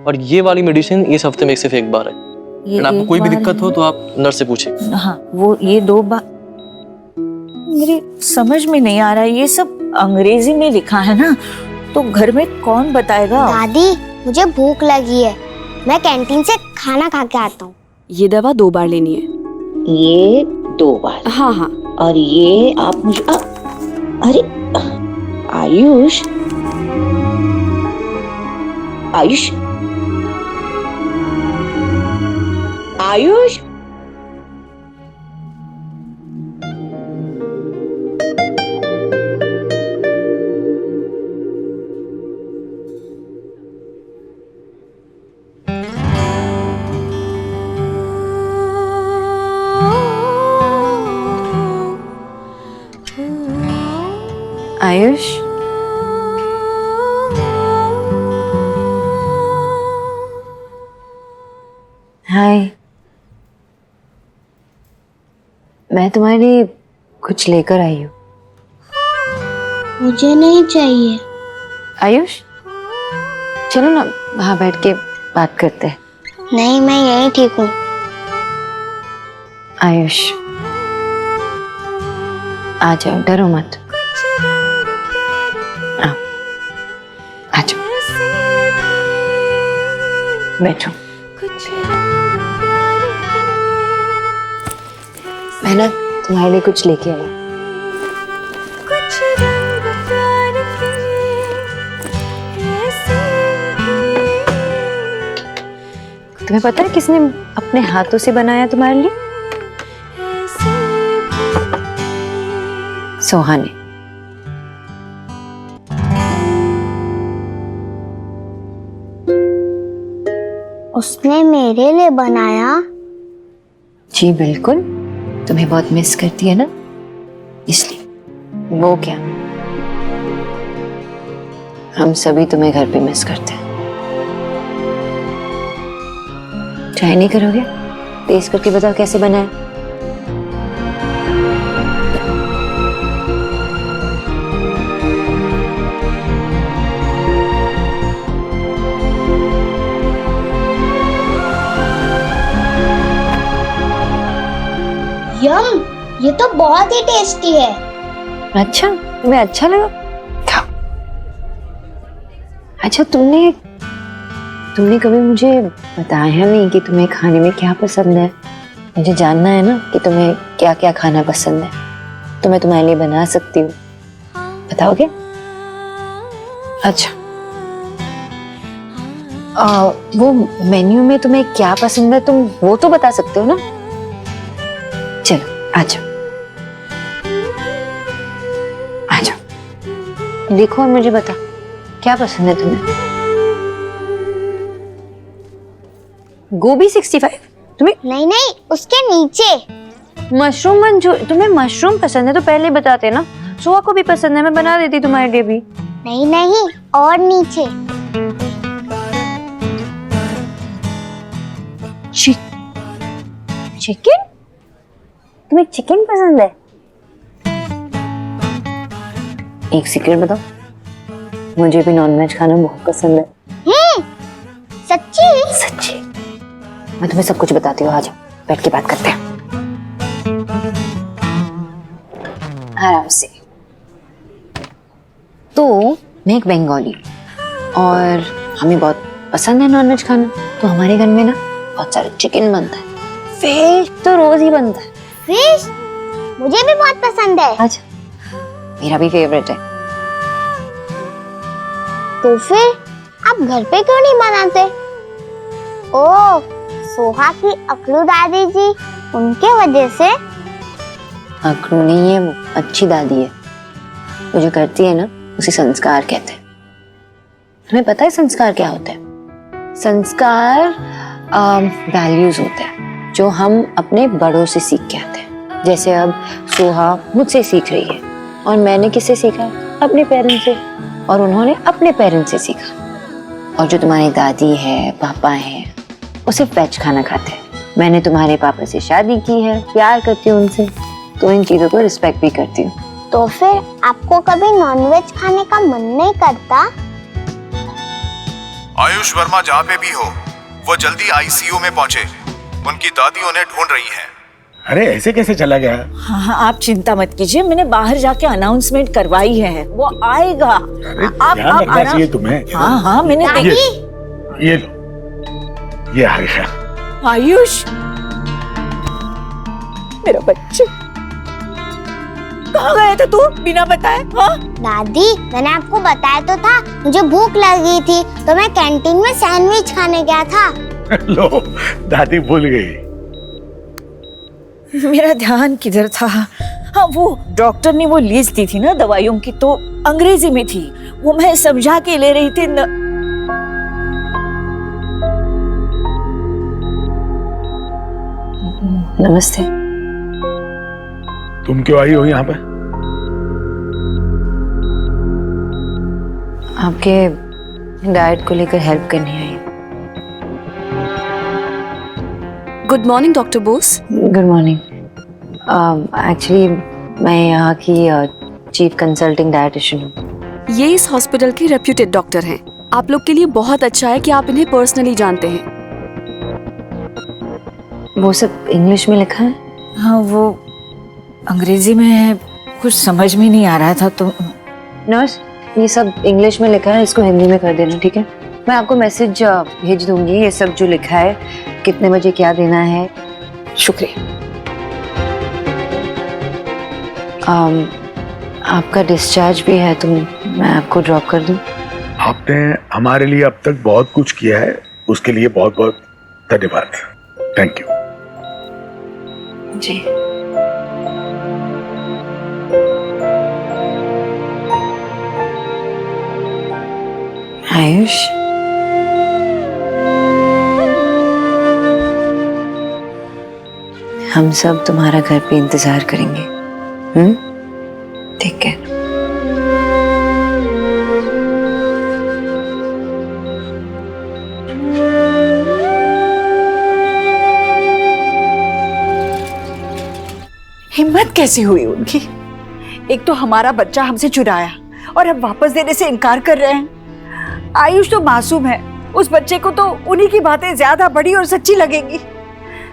और ये वाली मेडिसिन इस हफ्ते में सिर्फ एक बार है। ये आपको कोई भी बार दिक्कत हो तो आप नर्स से पूछे। हाँ, वो ये 2 बार मेरी समझ में नहीं आ रहा है, ये सब अंग्रेजी में लिखा है ना, तो घर में कौन बताएगा। दादी मुझे भूख लगी है, मैं कैंटीन से खाना खा के आता हूँ। ये दवा 2 बार लेनी है। ये 2 बार? हाँ हाँ। और ये आप मुझे अरे आयुष, आयुष, आयुष, आयुष, हाय। मैं तुम्हारे लिए कुछ लेकर आई हूँ। मुझे नहीं चाहिए। आयुष, चलो ना वहाँ बैठ के बात करते हैं। नहीं, मैं यहीं ठीक हूँ। आयुष, आ जाओ, डरो मत। आओ, आ जाओ, बैठो। मैं ना तुम्हारे लिए कुछ लेके आई। तुम्हें पता है किसने अपने हाथों से बनाया तुम्हारे लिए? सोहा ने। उसने मेरे लिए बनाया? जी बिल्कुल, तुम्हें बहुत मिस करती है ना, इसलिए। वो क्या, हम सभी तुम्हें घर पे मिस करते हैं। ट्राई नहीं करोगे? टेस्ट करके बताओ कैसे बना है। यम, ये तो बहुत ही टेस्टी है। अच्छा, तुम्हें अच्छा लगा? खाओ। अच्छा, तुमने कभी मुझे बताया नहीं कि तुम्हें खाने में क्या पसंद है। मुझे जानना है ना कि तुम्हें क्या क्या खाना पसंद है, तो मैं तुम्हारे लिए बना सकती हूँ। बताओगे? अच्छा, वो मेन्यू में तुम्हें क्या पसंद है तुम वो तो बता सकते हो ना। चलो आ जाओ, आ जाओ, लिखो और मुझे बता क्या पसंद है तुम्हें। गोभी 65? तुम्हें नहीं नहीं, उसके नीचे मशरूम मंचूर। तुम्हें मशरूम पसंद है तो पहले बताते ना। सोहा को भी पसंद है, मैं बना देती तुम्हारे लिए भी। नहीं नहीं, और नीचे चिकन। तुम्हें चिकन पसंद है? एक सीक्रेट बताओ, मुझे भी नॉनवेज खाना बहुत पसंद है। सच्ची? सच्ची, मैं तुम्हें सब कुछ बताती हूँ। आ जाओ, बैठ के बात करते हैं आराम से। तो मैं एक बंगाली और हमें बहुत पसंद है नॉनवेज खाना, तो हमारे घर में ना बहुत सारे चिकन बनता है, फिश तो रोज ही बनता है। फिश मुझे भी बहुत पसंद है। अच्छा, मेरा भी फेवरेट है। तो फिर आप घर पे क्यों नहीं बनाते? ओह, सोहा की अकलू दादी जी, उनके वजह से? अकड़ू नहीं है वो, अच्छी दादी है। वो जो करती है ना उसे संस्कार कहते हैं। तुम्हें पता है संस्कार क्या होता है? संस्कार वैल्यूज होते हैं जो हम अपने बड़ों से सीख के आते हैं। जैसे अब सोहा मुझसे सीख रही है और मैंने किससे सीखा? अपने पेरेंट्स से, और उन्होंने अपने पेरेंट्स से सीखा। और जो तुम्हारी दादी है, पापा है, वो सिर्फ वेज खाना खाते हैं। मैंने तुम्हारे पापा से शादी की है, प्यार करती हूँ उनसे, तो इन चीजों को रिस्पेक्ट भी करती हूँ। तो फिर आपको कभी नॉनवेज खाने का मन नहीं करता? आयुष वर्मा जहाँ पे भी हो, वो जल्दी आईसीयू में पहुंचे। उनकी दादी उन्हें ढूंढ रही हैं। अरे ऐसे कैसे चला गया? हाँ हाँ, आप चिंता मत कीजिए, मैंने बाहर जाके अनाउंसमेंट करवाई है, वो आएगा। अरे आप ध्यान रखना आराम- चाहिए तुम्हें। हाँ हाँ, मैंने दादी ये लो, ये आ गया। आयुष, मेरा बच्चे, कहाँ गया था तू बिना बताए? हाँ दादी, मैंने आपको बताया तो था, मुझे भूख लगी थी तो मैं कैंटीन में सैंडविच खाने गया था। लो, दादी भूल गई। मेरा ध्यान किधर था? हाँ, वो डॉक्टर ने वो लिस्ट दी थी ना दवाइयों की, तो अंग्रेजी में थी, वो मैं समझा के ले रही थी। नमस्ते। तुम क्यों आई हो यहाँ पे? आपके डाइट को लेकर हेल्प करनी आई। Good morning doctor Bose. Good morning. Actually मैं यहाँ की चीफ कंसल्टिंग डाइटिशियन हूँ। ये इस हॉस्पिटल के रेप्यूटेड डॉक्टर हैं। आप लोग के लिए बहुत अच्छा है कि आप इन्हें पर्सनली जानते हैं। वो सब इंग्लिश में लिखा है? हाँ, वो अंग्रेजी में है, कुछ समझ में नहीं आ रहा था तो। नर्स, ये सब इंग्लिश में लिखा है, इसको हिंदी में कर देना, ठीक है? मैं आपको मैसेज भेज दूंगी, ये सब जो लिखा है, कितने बजे क्या देना है। शुक्रिया। आपका डिस्चार्ज भी है, तो मैं आपको ड्रॉप कर दूं? आपने हमारे लिए अब तक बहुत कुछ किया है, उसके लिए बहुत बहुत धन्यवाद। Thank you. जी। आयुष, हम सब तुम्हारा घर पे इंतजार करेंगे। ठीक है। हिम्मत कैसी हुई उनकी? एक तो हमारा बच्चा हमसे चुराया और अब वापस देने से इनकार कर रहे हैं। आयुष तो मासूम है, उस बच्चे को तो उन्हीं की बातें ज्यादा बड़ी और सच्ची लगेंगी,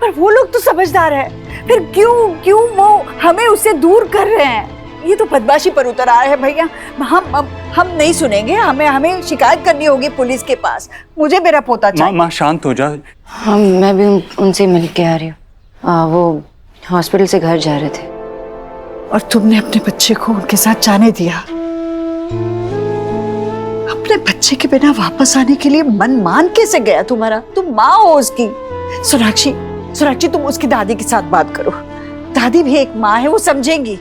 पर वो लोग तो समझदार है, फिर क्यों वो हमें उससे दूर कर रहे हैं? ये तो बदमाशी पर उतर आया है भैया। हम नहीं सुनेंगे, हमें शिकायत करनी होगी पुलिस के पास। मुझे मेरा पोता चाहिए। माँ शांत हो जा। हाँ, मैं भी उनसे मिल के आ रही हूँ। वो हॉस्पिटल से घर जा रहे थे। और तुमने अपने बच्चे को उनके साथ जाने दिया? अपने बच्चे के बिना वापस आने के लिए मन मान कैसे गया तुम्हारा? तुम माँ हो उसकी। सोनाक्षी, तुम उसकी दादी के साथ बात करो। दादी भी एक माँ है, वो समझेंगी।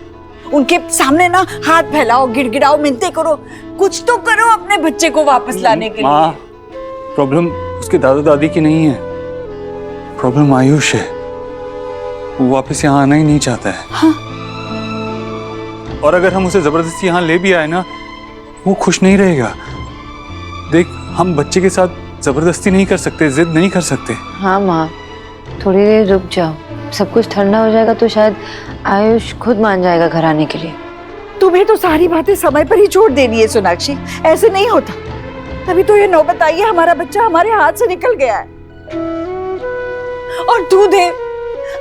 उनके सामने ना हाथ फैलाओ, गिड़गिड़ाओ, मिन्नतें करो, कुछ तो करो अपने बच्चे को वापस लाने के माँ, लिए। प्रॉब्लम उसके दादा दादी की नहीं है, प्रॉब्लम आयुष है। वो वापस यहाँ आना ही नहीं चाहता है। हाँ? और अगर हम उसे जबरदस्ती यहाँ ले भी आए ना, वो खुश नहीं रहेगा। देख, हम बच्चे के साथ जबरदस्ती नहीं कर सकते, जिद नहीं कर सकते। हाँ माँ, थोड़ी देर रुक जाओ, सब कुछ ठंडा हो जाएगा तो शायद आयुष खुद मान जाएगा घर आने के लिए। तुम्हें तो सारी बातें समय पर ही छोड़ देनी है सोनाक्षी, ऐसे नहीं होता। तभी तो ये नौबत आई है, हमारा बच्चा हमारे हाथ से निकल गया है। और तू देव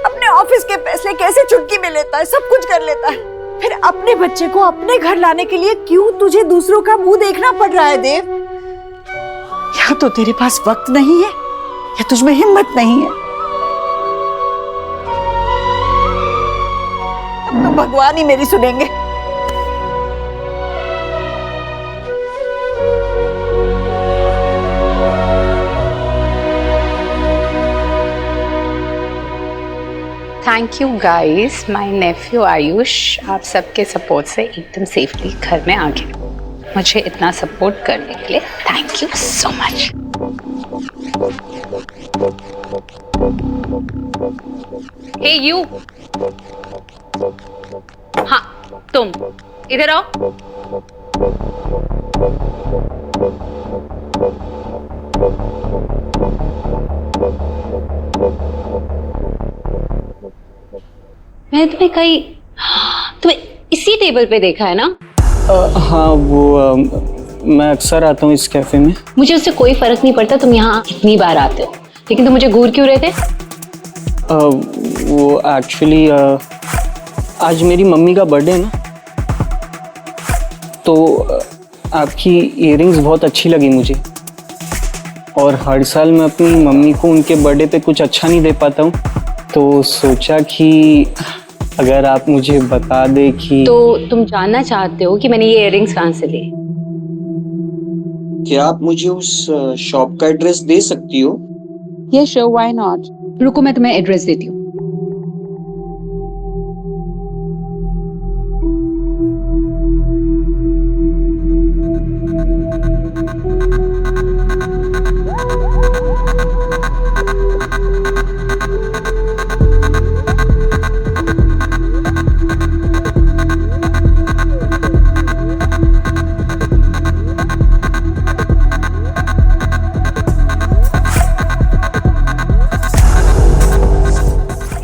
अपने ऑफिस के फैसले कैसे चुटकी में लेता है, सब कुछ कर लेता है, फिर अपने बच्चे को अपने घर लाने के लिए क्यों तुझे दूसरों का मुंह देखना पड़ रहा है देव? या तो तेरे पास वक्त नहीं है या तुझमें हिम्मत नहीं है। अब तो भगवान ही मेरी सुनेंगे। Thank you guys, my Neiphiu Ayush आप सबके सपोर्ट से एकदम सेफली घर में आ गया। मुझे इतना सपोर्ट करने के लिए thank you so much. Hey you, हाँ तुम इधर आओ। मैंने तुम्हें इसी टेबल पे देखा है ना? हाँ, वो मैं अक्सर आता हूँ इस कैफे में। मुझे उससे कोई फर्क नहीं पड़ता तुम यहाँ कितनी बार आते हो, लेकिन तुम मुझे घूर क्यों रहे थे? वो एक्चुअली आज मेरी मम्मी का बर्थडे है ना, तो आपकी इयररिंग्स बहुत अच्छी लगी मुझे, और हर साल मैं अपनी मम्मी को उनके बर्थडे पे कुछ अच्छा नहीं दे पाता हूँ, तो सोचा कि अगर आप मुझे बता दे कि। तो तुम जानना चाहते हो कि मैंने ये इयररिंग्स कहाँ से लिए? क्या आप मुझे उस शॉप का एड्रेस दे सकती हो? Yes sure, why not. रुको मैं तुम्हें एड्रेस देती हूँ।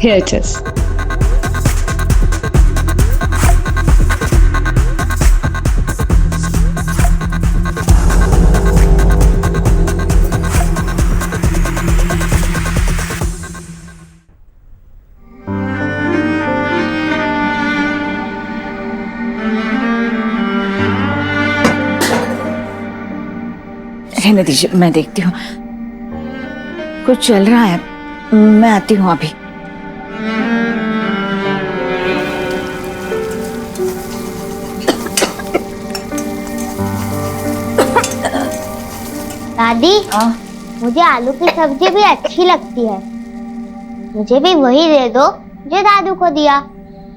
Here it is. रहने दीजिए, मैं देखती हूँ। कुछ चल रहा है, मैं आती हूँ अभी। दादी, मुझे आलू की सब्जी भी अच्छी लगती है। मुझे भी वही दे दो जो दादू को दिया,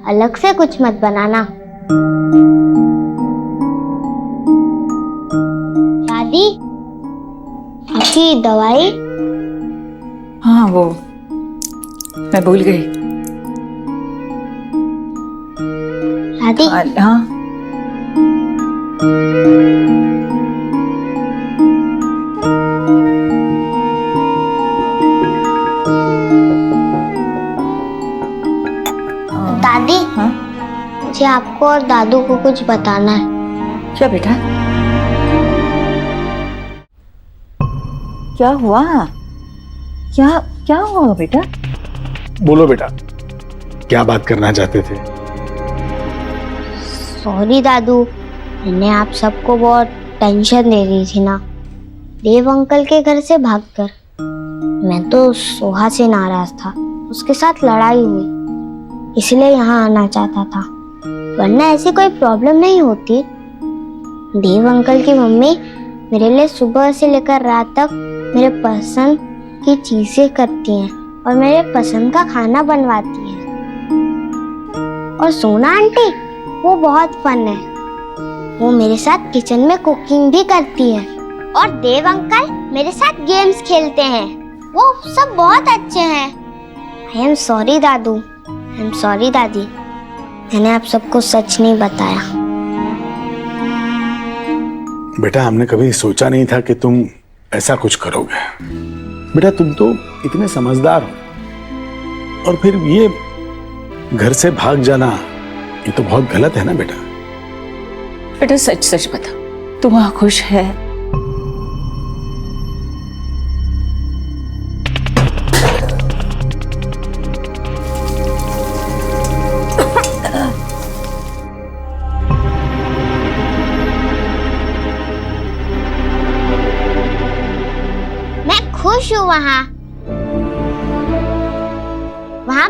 अलग से कुछ मत बनाना। दादी, आपकी दवाई? हाँ, वो मैं भूल गई। दादी, हाँ, दादी, हाँ? मुझे आपको और दादू को कुछ बताना है। क्या बेटा? क्या हुआ? क्या हुआ बेटा? बोलो बेटा, क्या बात करना चाहते थे? सॉरी दादू, मैंने आप सबको बहुत टेंशन दे रही थी ना, देव अंकल के घर से भागकर। मैं तो सोहा से नाराज था, उसके साथ लड़ाई हुई, इसलिए यहाँ आना चाहता था, वरना ऐसी कोई प्रॉब्लम नहीं होती। देव अंकल की मम्मी मेरे लिए सुबह से लेकर रात तक मेरे पसंद की चीजें करती हैं और मेरे पसंद का खाना बनवाती हैं। और सोना आंटी, वो बहुत फन है, वो मेरे साथ किचन में कुकिंग भी करती है। और देव अंकल मेरे साथ गेम्स खेलते हैं, वो सब बहुत अच्छे हैं। I am sorry Dadu, I am sorry दादी, मैंने आप सबको सच नहीं बताया। बेटा, हमने कभी सोचा नहीं था कि तुम ऐसा कुछ करोगे। बेटा, तुम तो इतने समझदार हो, और फिर ये घर से भाग जाना, ये तो बहुत गलत है ना बेटा। बेटा सच सच बता, तू वहां खुश है? खुश हूँ वहाँ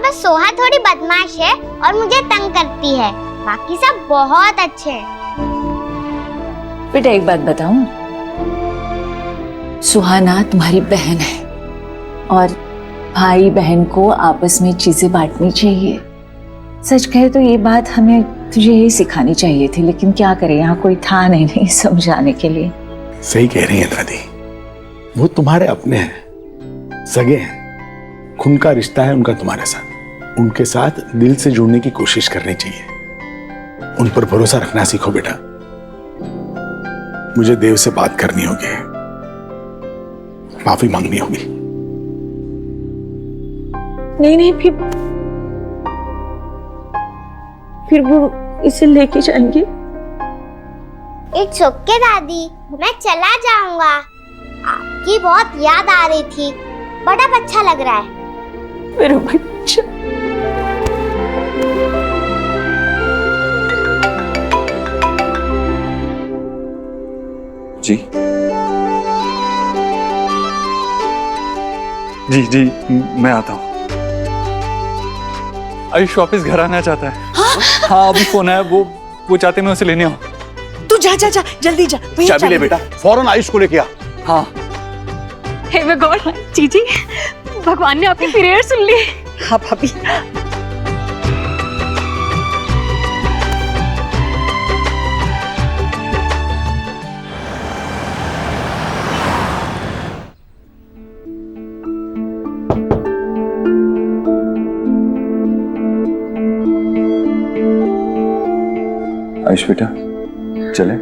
बस सोहा थोड़ी बदमाश है और मुझे तंग करती है, बाकी सब बहुत अच्छे हैं। बेटा एक बात बताऊं, सुहाना तुम्हारी बहन है और भाई बहन को आपस में चीजें बांटनी चाहिए। सच कहे तो ये बात हमें तुझे यही सिखानी चाहिए थी, लेकिन क्या करें, यहाँ कोई था नहीं समझाने के लिए। सही कह रही है दादी, वो तुम्हारे अपने हैं, सगे हैं, खून का रिश्ता है उनका तुम्हारे साथ। उनके साथ दिल से जुड़ने की कोशिश करनी चाहिए, उन पर भरोसा रखना सीखो बेटा। मुझे देव से बात करनी होगी, माफी मांगनी होगी। नहीं फिर वो इसे लेके जाएंगे। इट्स ओके दादी, मैं चला जाऊंगा। आपकी बहुत याद आ रही थी। बड़ा अच्छा लग रहा है। मेरा बच्चा। जी जी जी, मैं आता हूँ। आयुष वापस घर आना चाहता है। हाँ अभी फोन आया, वो चाहते मैं उसे लेने आऊँ। तू जा जा जा, जल्दी जा। चाबी ले बेटा, फौरन आयुष को लेके आ। हाँ। हे माय गॉड, जीजी, भगवान ने आपकी प्रेयर सुन ली। हाँ भाभी। आयुष बेटा चले।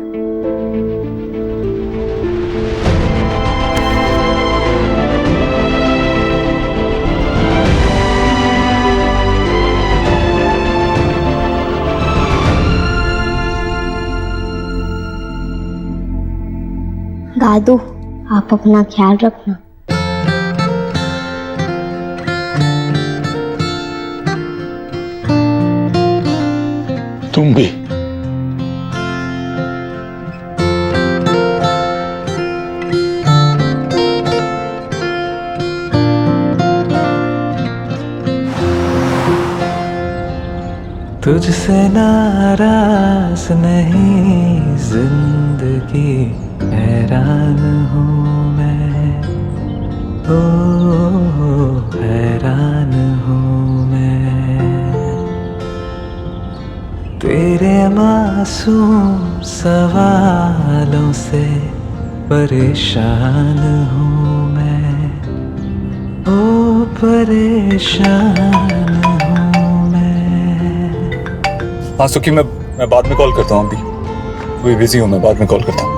दादू, आप अपना ख्याल रखना। तुम भी। तुझसे नाराज नहीं जिंदगी, हैरान हूँ मैं, ओ हैरान हूँ मैं। तेरे मासूम सवालों से परेशान हूँ मैं, ओ परेशान हूँ मैं। हाँ सुखी, मैं बाद में कॉल करता हूँ। अभी बिजी हूँ, मैं बाद में कॉल करता हूँ।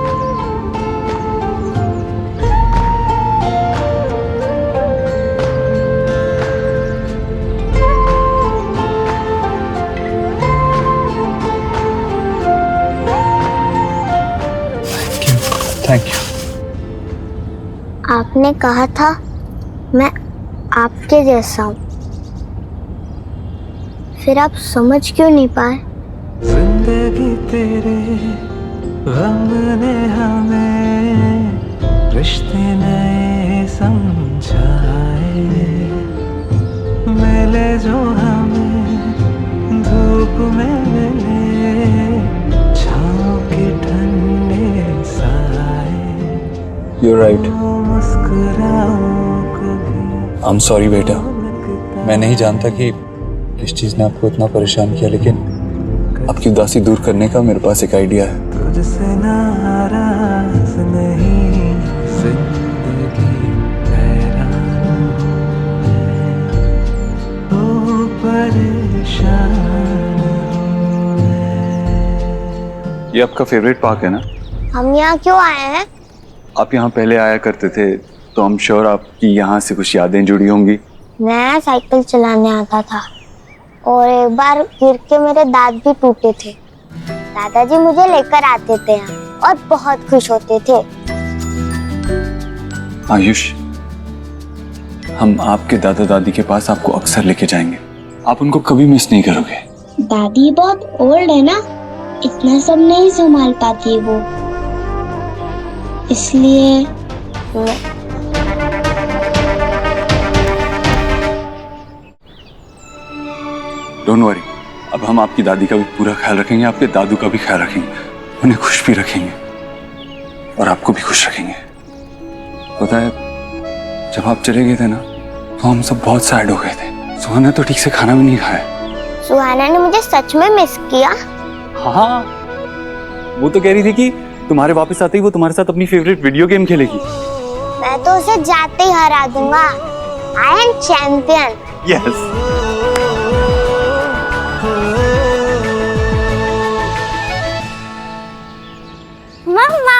Thank you. आपने कहा था मैं आपके जैसा हूँ, फिर आप समझ क्यों नहीं पाए? जिंदगी तेरे गम ने हमें रिश्ते नए समझाए, मिले जो हमें धूप में मिले छाँव के ठंडे साए। You're right. मुस्कुराओ कभी। I'm sorry बेटा, मैं नहीं जानता कि किस चीज ने आपको इतना परेशान किया, लेकिन आपकी उदासी दूर करने का मेरे पास एक आइडिया है। तुझसे नाराज नहीं जिंदगी, हैरान हूँ मैं, ओ परेशान हूँ मैं। ये आपका फेवरेट पार्क है ना? हम यहाँ क्यों आए हैं? आप यहाँ पहले आया करते थे, तो हम श्योर आपकी यहाँ से कुछ यादें जुड़ी होंगी। मैं साइकिल चलाने आता था और एक बार गिर के मेरे दांत भी टूटे थे। दादाजी मुझे लेकर आते थे यहाँ और बहुत खुश होते थे। आयुष, हम आपके दादा दादी के पास आपको अक्सर लेके जाएंगे, आप उनको कभी मिस नहीं करोगे। दादी बहुत ओल्ड है ना, इतना सब नहीं संभाल पाती वो, इसलिए डोंट वरी, अब हम आपकी दादी का भी पूरा ख्याल रखेंगे, आपके दादू का भी ख्याल रखेंगे, उन्हें खुश भी रखेंगे और आपको भी खुश रखेंगे। पता है, जब आप चले गए थे ना, तो हम सब बहुत सैड हो गए थे। सुहाना तो ठीक से खाना भी नहीं खाया। सुहाना ने मुझे सच में मिस किया। हाँ, वो तो कह रही थी कि तुम्हारे वापस आते ही वो तुम्हारे साथ अपनी फेवरेट वीडियो गेम खेलेगी। मैं तो उसे जाते ही हरा दूंगा। I am champion. यस। मम्मा।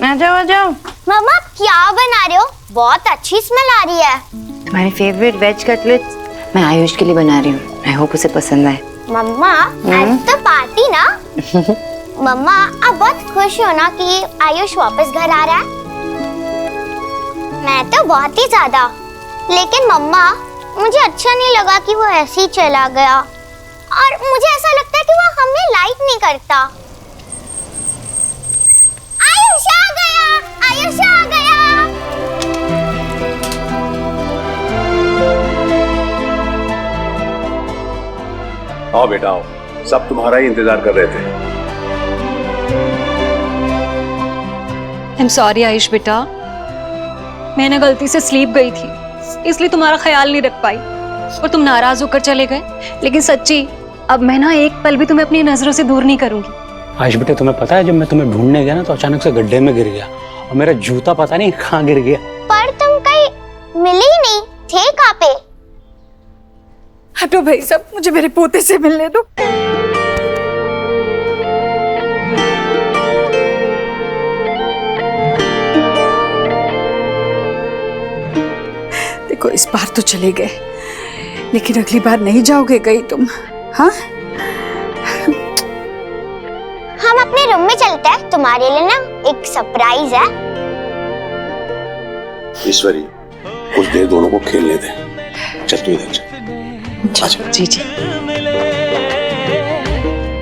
आ जाओ आ जाओ। मम्मा आप क्या बना रहे हो? बहुत अच्छी स्मेल आ रही है। तुम्हारी फेवरेट वेज कटलेट्स मैं आयुष के लिए बना रही हूँ। आई होप उसे पसंद आए। मम्मा आज तो पार्टी ना? मम्मा आप बहुत खुश हो ना कि आयुष वापस घर आ रहा है? मैं तो बहुत ही ज्यादा। लेकिन मम्मा मुझे अच्छा नहीं लगा कि वो ऐसे ही चला गया, और मुझे ऐसा लगता है कि वो हमें लाइक नहीं करता। आयुष आ गया, आयुष आ गया। आओ बेटा आओ, सब तुम्हारा ही इंतजार कर रहे थे। I'm sorry आयुष बेटा, मैंने गलती से स्लीप गई थी, इसलिए तुम्हारा ख्याल नहीं रख पाई और तुम नाराज होकर चले गए। लेकिन सच्ची अब मैं ना एक पल भी तुम्हें अपनी नजरों से दूर नहीं करूंगी। आयुष बेटे तुम्हें पता है, जब मैं तुम्हें ढूंढने गया ना तो अचानक से गड्ढे में गिर गया और मेरा जूता पता नहीं कहाँ गिर गया। पर तुम कहीं मिले ही नहीं थे, कहाँ पे? हटो भाई साहब, मुझे मेरे पोते से मिलने दो। देखो इस बार तो चले गए, लेकिन अगली बार नहीं जाओगे कहीं तुम? हाँ, हम अपने रूम में चलते हैं, तुम्हारे लिए ना एक सरप्राइज है। ईश्वरी कुछ देर दोनों को खेलने दे। चल तू इधर चल। जी जी।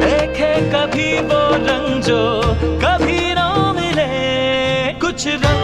देखे कभी वो रंग जो कभी ना मिले, कुछ रंग